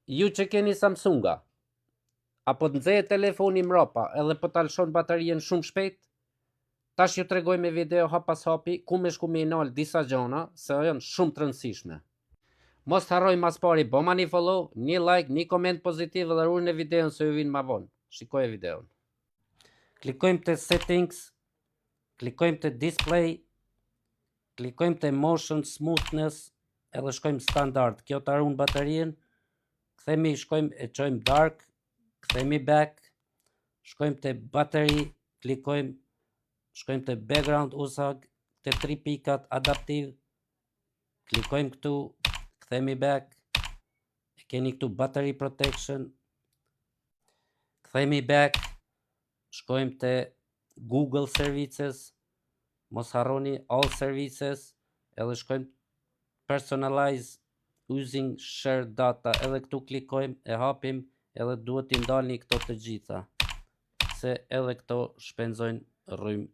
ju që keni Samsunga, apo të nxehet telefoni mrapa edhe po ta lshon baterien shumë shpejt, tash ju tregoj me video hap pas hapi ku me shku me i nal disa gjona se janë shumë të rëndësishme. Mos harroj mas pari bëma një follow, një like, një koment pozitiv dhe ruajini në videon se ju vinë ma vonë. Shikoj videon. Klikojmë të settings, klikojmë të display, klikojmë të motion smoothness, edhe shkojmë standard. Kjo të arun baterien, kthemi shkojmë e qojmë dark, kthemi back, shkojmë të battery, klikojmë, shkojmë të background usag, të 3 pikat adaptiv, klikojmë këtu, kthemi back, e keni këtu battery protection, kthemi back, shkojmë të Google services, mos harroni all services, edhe shkojmë personalize using share data, edhe këtu klikojmë, e hapim, edhe duhet t'i ndalni këto të gjitha, se edhe këto shpenzojnë rrymë